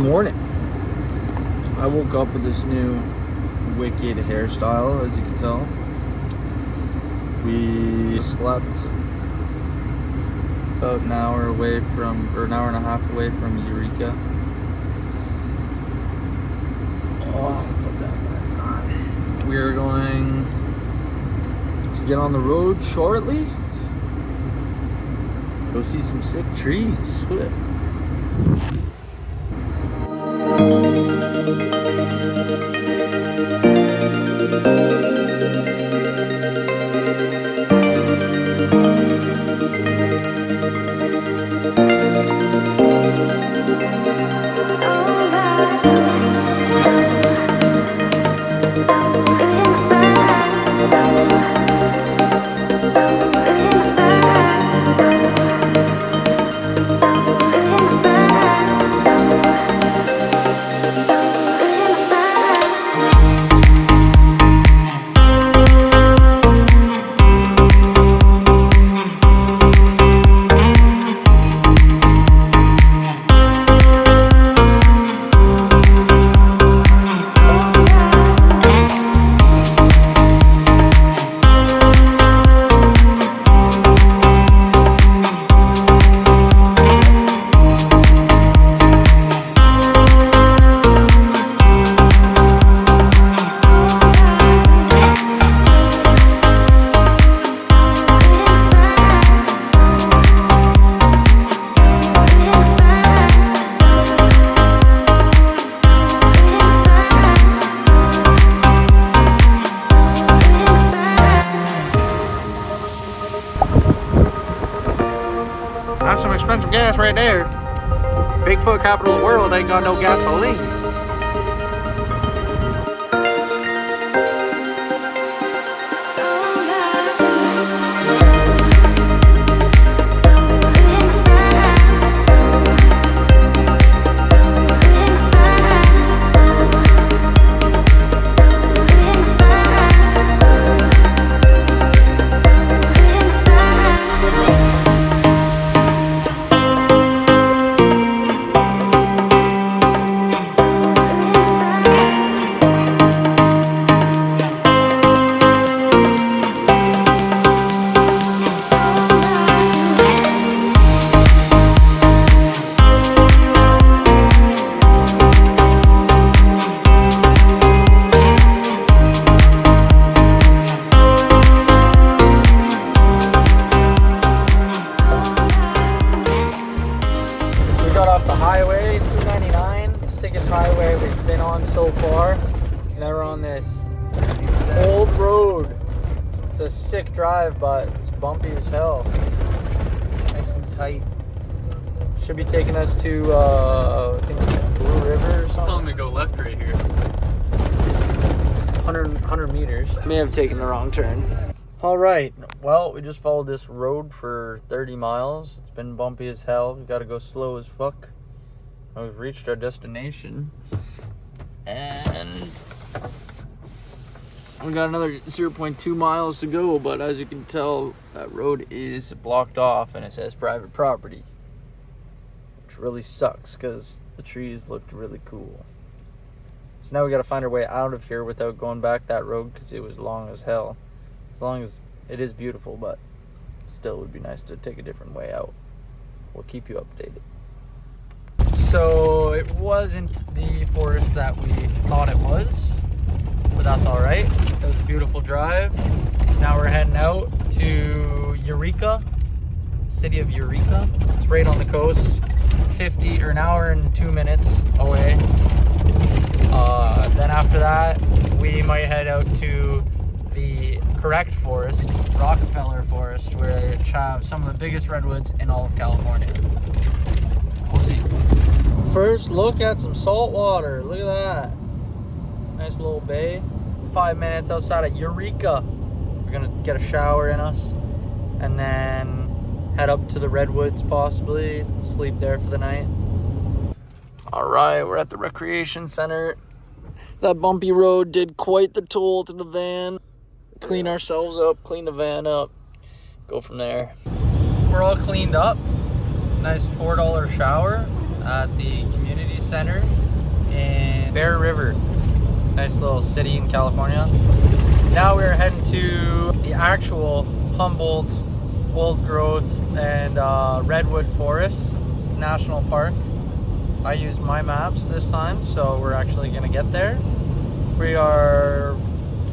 morning. I woke up with this new wicked hairstyle, as you can tell. We slept about an hour away from, or an hour and a half away from Eureka. Oh, put that back on. We're going to get on the road shortly. Go see some sick trees. Look at it. That's some expensive gas right there. Bigfoot capital of the world ain't got no gasoline. Highway 299, the sickest highway we've been on so far. Now we're on this old road. It's a sick drive, but it's bumpy as hell. Nice and tight. Should be taking us to, I think, Blue River or something. Telling me to go left right here. 100 meters. May have taken the wrong turn. All right, well, we just followed this road for 30 miles. It's been bumpy as hell. We gotta go slow as fuck. We've reached our destination. And we got another 0.2 miles to go, but as you can tell, that road is blocked off and it says private property. Which really sucks because the trees looked really cool. So now we gotta find our way out of here without going back that road because it was long as hell. As long as it is beautiful, but still would be nice to take a different way out. We'll keep you updated. So it wasn't the forest that we thought it was, but that's all right. It was a beautiful drive. Now we're heading out to Eureka, city of Eureka. It's right on the coast, an hour and 2 minutes away. Then after that, we might head out to the correct forest, Rockefeller Forest, where we have some of the biggest redwoods in all of California. We'll see. First look at some salt water. Look at that. Nice little bay. 5 minutes outside of Eureka. We're gonna get a shower in us and then head up to the Redwoods possibly, sleep there for the night. All right, we're at the recreation center. That bumpy road did quite the toll to the van. Clean ourselves up, clean the van up, go from there. We're all cleaned up. Nice $4 shower at the community center in Bear River. Nice little city in California. Now we're heading to the actual Humboldt Old Growth and Redwood Forest National Park. I used my maps this time, so we're actually gonna get there. We are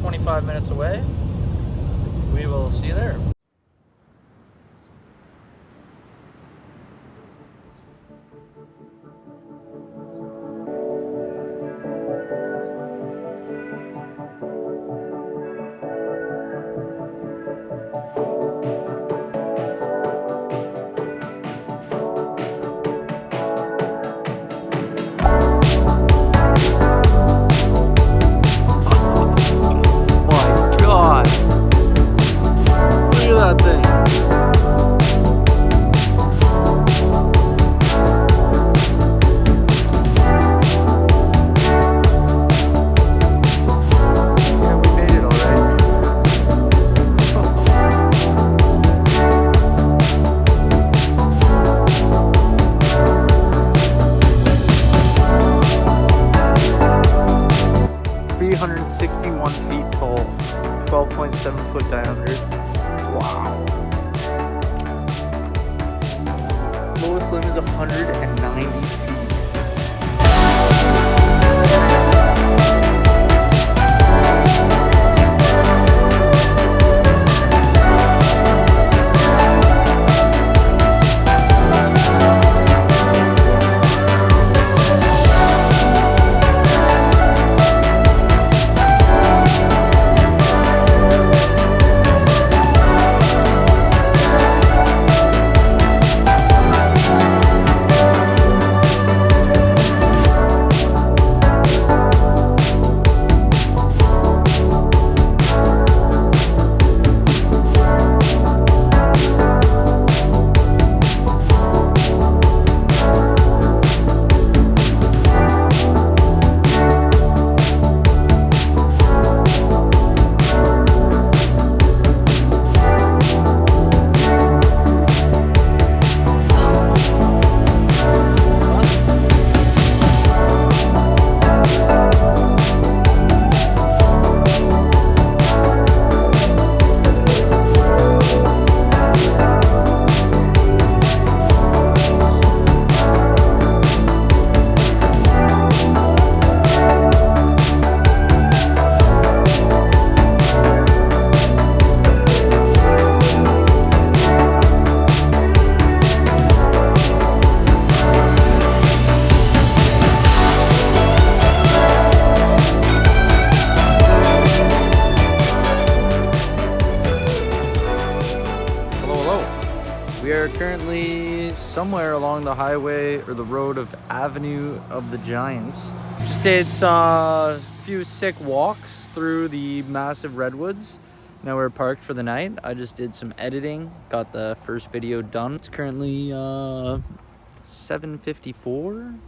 25 minutes away. We will see you there. That thing. Yeah, we made it already. 361 feet tall, 12.7 foot diameter. Wow. Lowest limb is 190 feet. We are currently somewhere along the highway or the road of Avenue of the Giants. Just did a few sick walks through the massive redwoods. Now we're parked for the night. I just did some editing, got the first video done. It's currently 7:54. I'm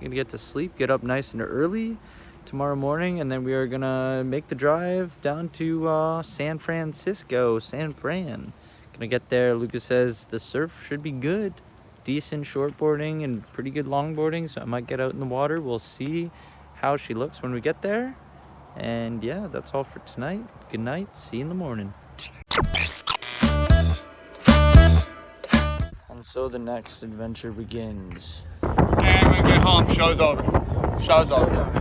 gonna get to sleep, get up nice and early tomorrow morning, and then we are gonna make the drive down to San Francisco, San Fran. Gonna get there. Lucas says the surf should be good, decent shortboarding and pretty good longboarding, so I might get out in the water. We'll see how she looks when we get there. And yeah, that's all for tonight. Good night, see you in the morning. And so the next adventure begins. And we get home, show's over. Show's over.